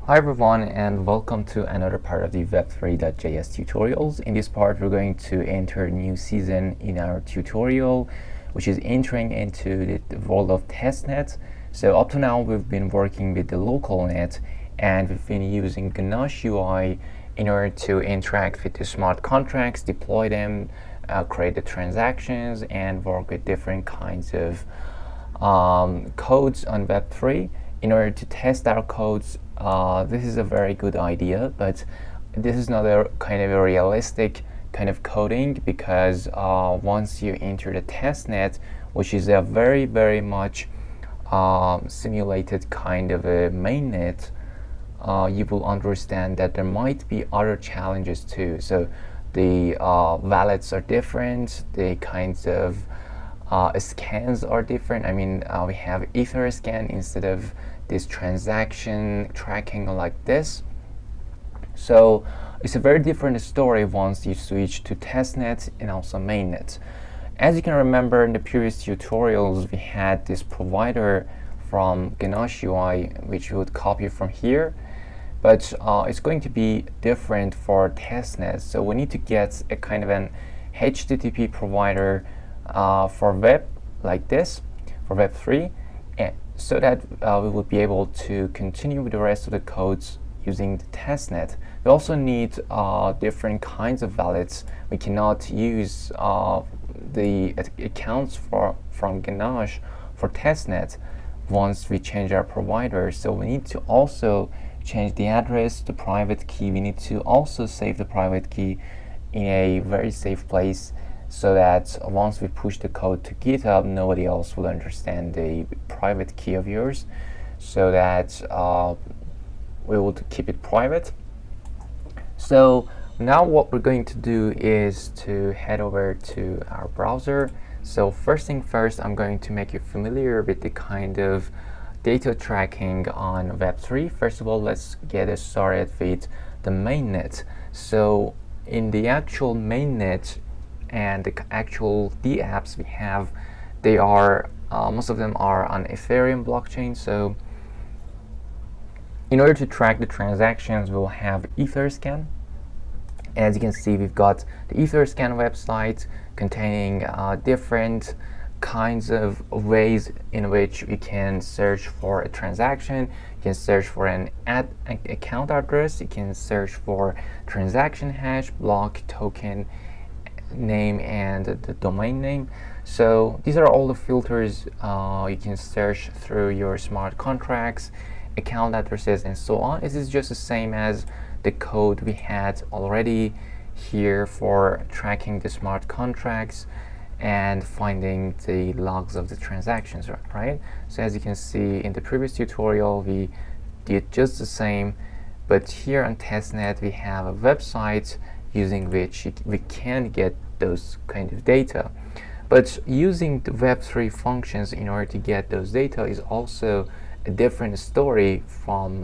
Hi everyone, and welcome to another part of the Web3.js tutorials. In this part we're going to enter a new season in our tutorial, which is entering into the world of Testnet. So up to now we've been working with the local net, and we've been using Ganache UI in order to interact with the smart contracts, deploy them, create the transactions, and work with different kinds of codes on Web3. In order to test our codes, this is a very good idea, but this is not a kind of a realistic kind of coding, because once you enter the testnet, which is a very much simulated kind of a mainnet, you will understand that there might be other challenges too. So the wallets are different, the kinds of scans are different. I mean, we have ether scan instead of this transaction tracking like this. So it's a very different story once you switch to testnet and also mainnet. As you can remember, in the previous tutorials we had this provider from Ganache UI, which we would copy from here, but it's going to be different for testnet. So we need to get a kind of an HTTP provider for web like this, for Web3, so that we would be able to continue with the rest of the codes using the testnet. We also need different kinds of wallets. We cannot use the accounts from Ganache for testnet once we change our provider. So we need to also change the address, the private key. We need to also save the private key in a very safe place, so that once we push the code to GitHub, nobody else will understand the private key of yours, so that we will keep it private. So now what we're going to do is to head over to our browser. So first thing first, I'm going to make you familiar with the kind of data tracking on Web3. First of all, let's get started with the mainnet. So in the actual mainnet and the actual apps we have, they are most of them are on Ethereum blockchain. So in order to track the transactions, we'll have Etherscan. As you can see, we've got the Etherscan website containing different kinds of ways in which we can search for a transaction. You can search for an account address, you can search for transaction hash, block, token, name, and the domain name. So these are all the filters you can search through your smart contracts, account addresses, and so on. This is just the same as the code we had already here for tracking the smart contracts and finding the logs of the transactions, right? So as you can see in the previous tutorial, we did just the same, but here on testnet we have a website using which we can get those kind of data. But using the Web3 functions in order to get those data is also a different story from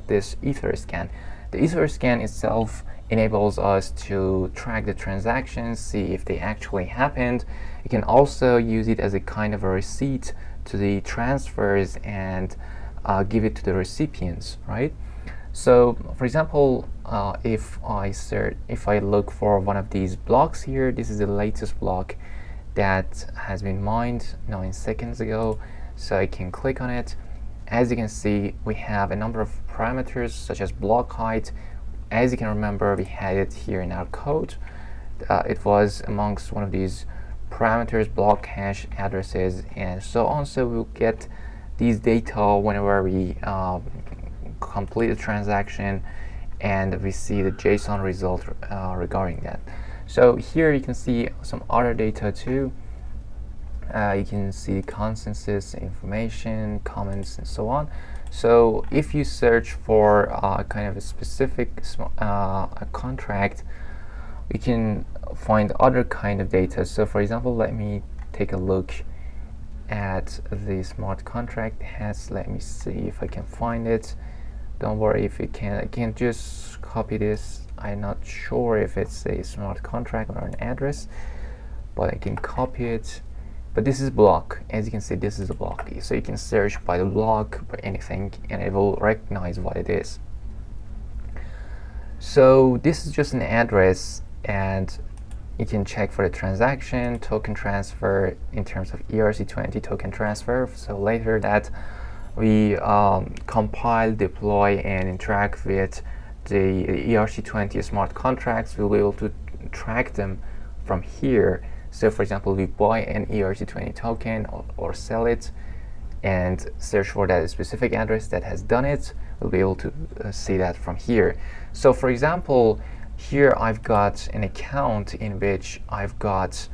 this Etherscan. The Etherscan itself enables us to track the transactions, see if they actually happened. You can also use it as a kind of a receipt to the transfers and give it to the recipients, right? So for example, if I look for one of these blocks here, this is the latest block that has been mined 9 seconds ago, so I can click on it. As you can see, we have a number of parameters such as block height. As you can remember, we had it here in our code. It was amongst one of these parameters, block hash, addresses, and so on. So we'll get these data whenever we complete a transaction, and we see the JSON result regarding that. So here you can see some other data too. You can see consensus, information, comments, and so on. So if you search for kind of a specific a contract, we can find other kind of data. So for example, let me take a look at the smart contract has. Let me see if I can find it. Don't worry if you can. I can just copy this. I'm not sure if it's a smart contract or an address, but I can copy it. But this is block. As you can see, this is a block. So you can search by the block, by anything, and it will recognize what it is. So this is just an address, and you can check for the transaction, token transfer in terms of ERC20 token transfer. So later that we compile, deploy, and interact with the ERC20 smart contracts, we'll be able to track them from here. So for example, we buy an ERC20 token or sell it and search for that specific address that has done it, we'll be able to see that from here. So for example, here I've got an account in which I've got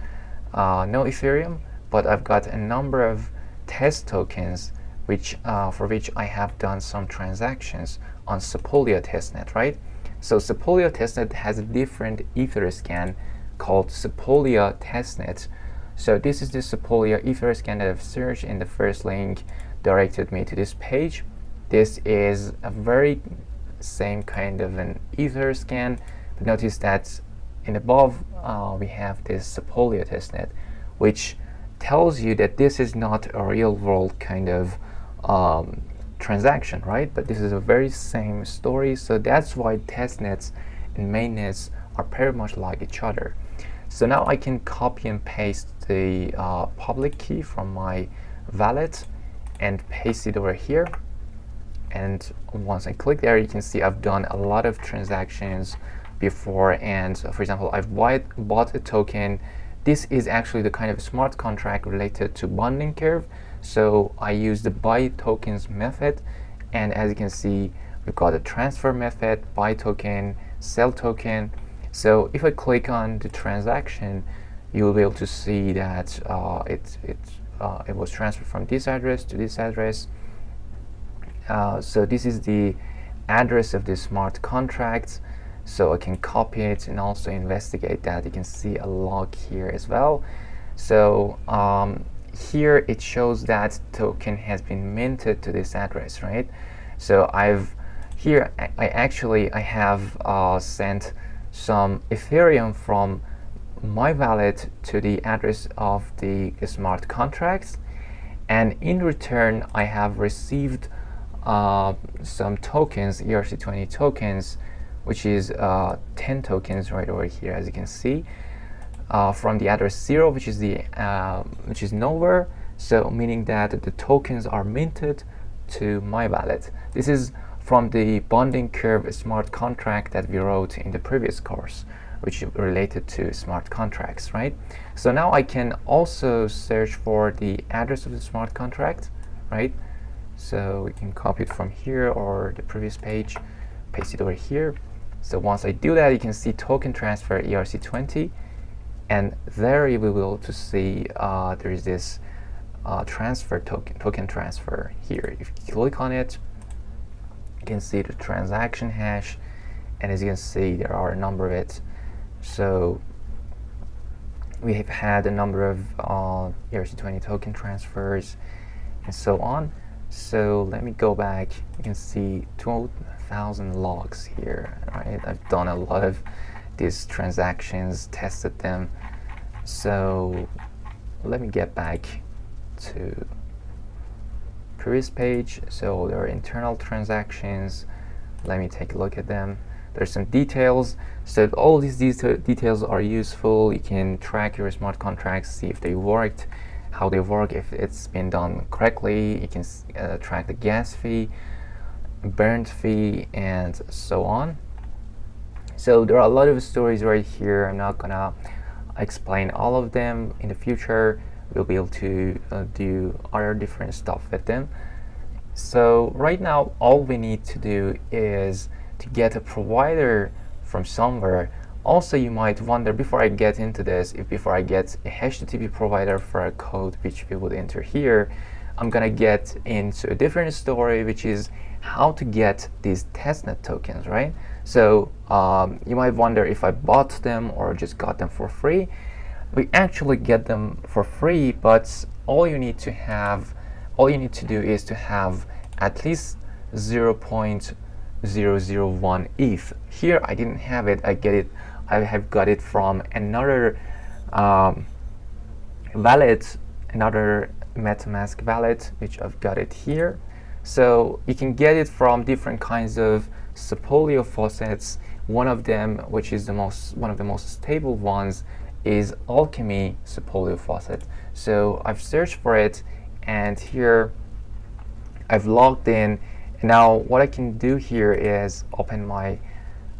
no Ethereum, but I've got a number of test tokens which for which I have done some transactions on Sepolia Testnet, right? So Sepolia Testnet has a different Etherscan called Sepolia Testnet. So this is the Sepolia Etherscan that I've searched, and the first link directed me to this page. This is a very same kind of an Etherscan. But notice that in above we have this Sepolia Testnet, which tells you that this is not a real world kind of transaction, right? But this is a very same story. So that's why testnets and mainnets are very much like each other. So now I can copy and paste the public key from my wallet and paste it over here. And once I click there, you can see I've done a lot of transactions before. And for example, I've bought a token. This is actually the kind of smart contract related to bonding curve. So I use the buy tokens method. And as you can see, we've got a transfer method, buy token, sell token. So if I click on the transaction, you will be able to see that it was transferred from this address to this address. So this is the address of the smart contract. So I can copy it and also investigate that. You can see a log here as well. So here it shows that token has been minted to this address, right? So I have sent some Ethereum from my wallet to the address of the smart contracts, and in return I have received some tokens, ERC20 tokens, which is 10 tokens right over here, as you can see, from the address 0, which is nowhere. So meaning that the tokens are minted to my wallet. This is from the bonding curve smart contract that we wrote in the previous course, which is related to smart contracts, right? So now I can also search for the address of the smart contract, right? So we can copy it from here or the previous page, paste it over here. So once I do that, you can see token transfer ERC20, and there you will be able to see there is this transfer token transfer here. If you click on it, you can see the transaction hash, and as you can see, there are a number of it. So we have had a number of ERC20 token transfers and so on. So let me go back. You can see 12,000 logs here, right? I've done a lot of these transactions, tested them. So let me get back to previous page. So there are internal transactions. Let me take a look at them. There's some details. So all these details are useful. You can track your smart contracts, see if they worked, how they work, if it's been done correctly. You can track the gas fee, burn fee, and so on. So there are a lot of stories right here. I'm not gonna explain all of them. In the future, we'll be able to do other different stuff with them. So right now, all we need to do is to get a provider from somewhere. Also, you might wonder, before I get into this, before I get a HTTP provider for a code which we would enter here, I'm gonna get into a different story, which is how to get these testnet tokens, right? So you might wonder if I bought them or just got them for free. We actually get them for free, but all you need to do is to have at least 0.001 ETH. Here I didn't have it. I have got it from another wallet, another MetaMask wallet, which I've got it here. So you can get it from different kinds of Sepolia faucets, one of them, which is one of the most stable ones, is Alchemy Sepolia faucet. So I've searched for it, and here I've logged in. Now what I can do here is open my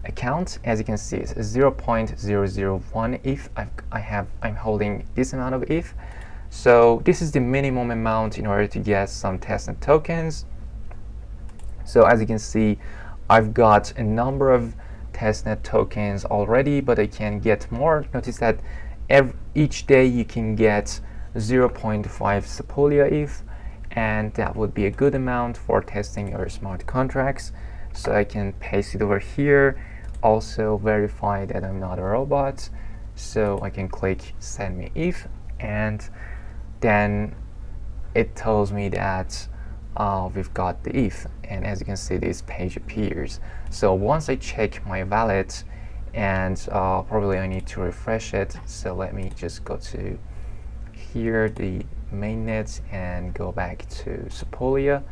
account. As you can see, it's 0.001 ETH. I'm holding this amount of ETH. So this is the minimum amount in order to get some testnet tokens. So as you can see, I've got a number of testnet tokens already, but I can get more. Notice that each day you can get 0.5 Sepolia ETH, and that would be a good amount for testing your smart contracts. So I can paste it over here, also verify that I'm not a robot. So I can click send me ETH, and then it tells me that we've got the ETH, and as you can see, this page appears. So once I check my wallet, and probably I need to refresh it, so let me just go to here, the mainnet, and go back to Sepolia.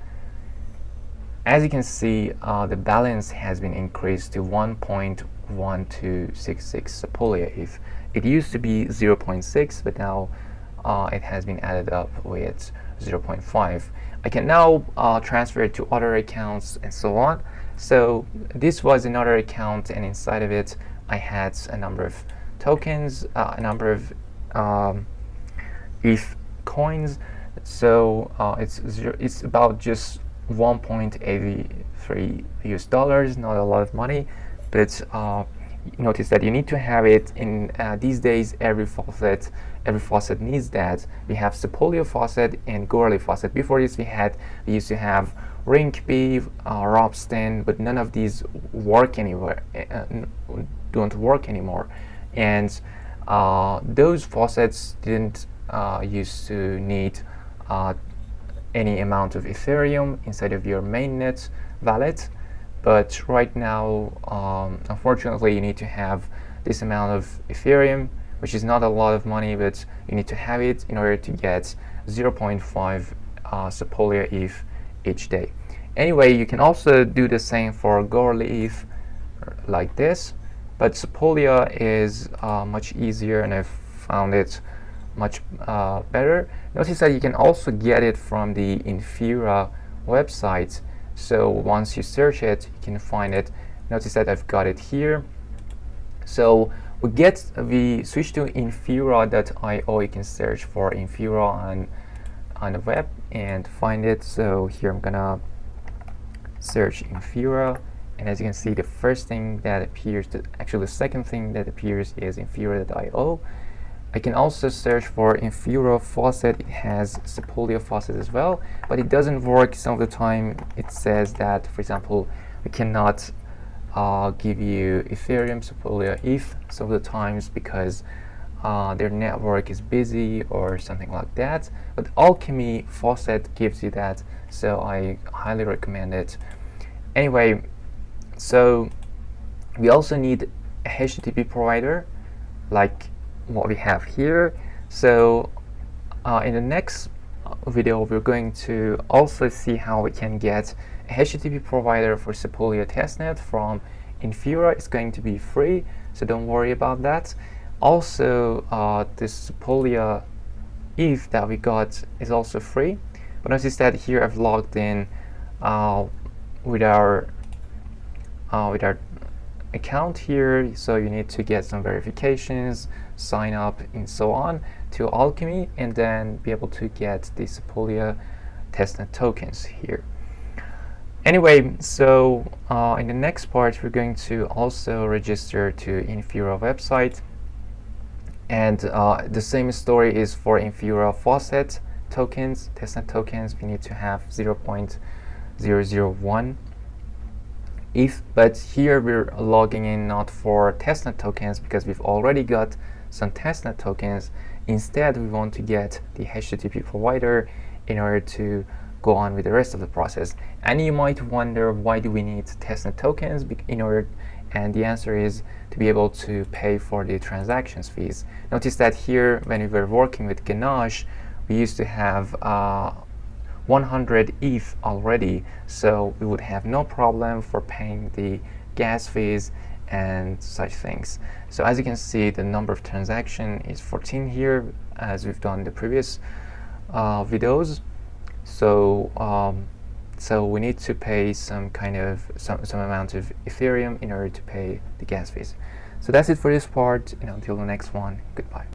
As you can see, the balance has been increased to 1.1266 Sepolia ETH. It used to be 0.6, but now it has been added up with 0.5. I can now transfer it to other accounts and so on. So this was another account, and inside of it I had a number of tokens, a number of ETH coins. So it's about just 1.83 US dollars, not a lot of money, but notice that you need to have it in these days. Every faucet needs that. We have Sepolia faucet and Gorley faucet. Before this we used to have Rinkeby, Robston, but none of these work anywhere, don't work anymore. And those faucets didn't used to need any amount of Ethereum inside of your mainnet wallet. But right now, unfortunately, you need to have this amount of Ethereum, which is not a lot of money, but you need to have it in order to get 0.5 Sepolia ETH each day. Anyway, you can also do the same for Gorley ETH like this, but Sepolia is much easier, and I've found it much better. Notice that you can also get it from the Infura website. So once you search it, you can find it. Notice that I've got it here. So we switch to infura.io. You can search for Infura on the web and find it. So here I'm gonna search Infura, and as you can see, the first thing that appears, actually the second thing that appears is infura.io. I can also search for Infura faucet. It has Sepolia faucet as well, but it doesn't work some of the time. It says that, for example, we cannot give you Ethereum Sepolia ETH some of the times because their network is busy or something like that. But Alchemy faucet gives you that, so I highly recommend it. Anyway, so we also need a HTTP provider like what we have here. So in the next video, we're going to also see how we can get a HTTP provider for Sepolia testnet from Infura. It's going to be free, so don't worry about that. Also, this Sepolia ETH that we got is also free, but notice that here I've logged in with our account here, so you need to get some verifications, sign up and so on to Alchemy, and then be able to get the Sepolia testnet tokens here. Anyway, so in the next part we're going to also register to Infura website, and the same story is for Infura faucet tokens, testnet tokens. We need to have 0.001 ETH, but here we're logging in not for testnet tokens because we've already got some testnet tokens. Instead, we want to get the HTTP provider in order to go on with the rest of the process. And you might wonder, why do we need testnet tokens and the answer is to be able to pay for the transactions fees. Notice that here, when we were working with Ganache, we used to have 100 ETH already, so we would have no problem for paying the gas fees and such things. So as you can see, the number of transaction is 14 here, as we've done in the previous videos. So so we need to pay some amount of Ethereum in order to pay the gas fees. So that's it for this part, and until the next one, goodbye.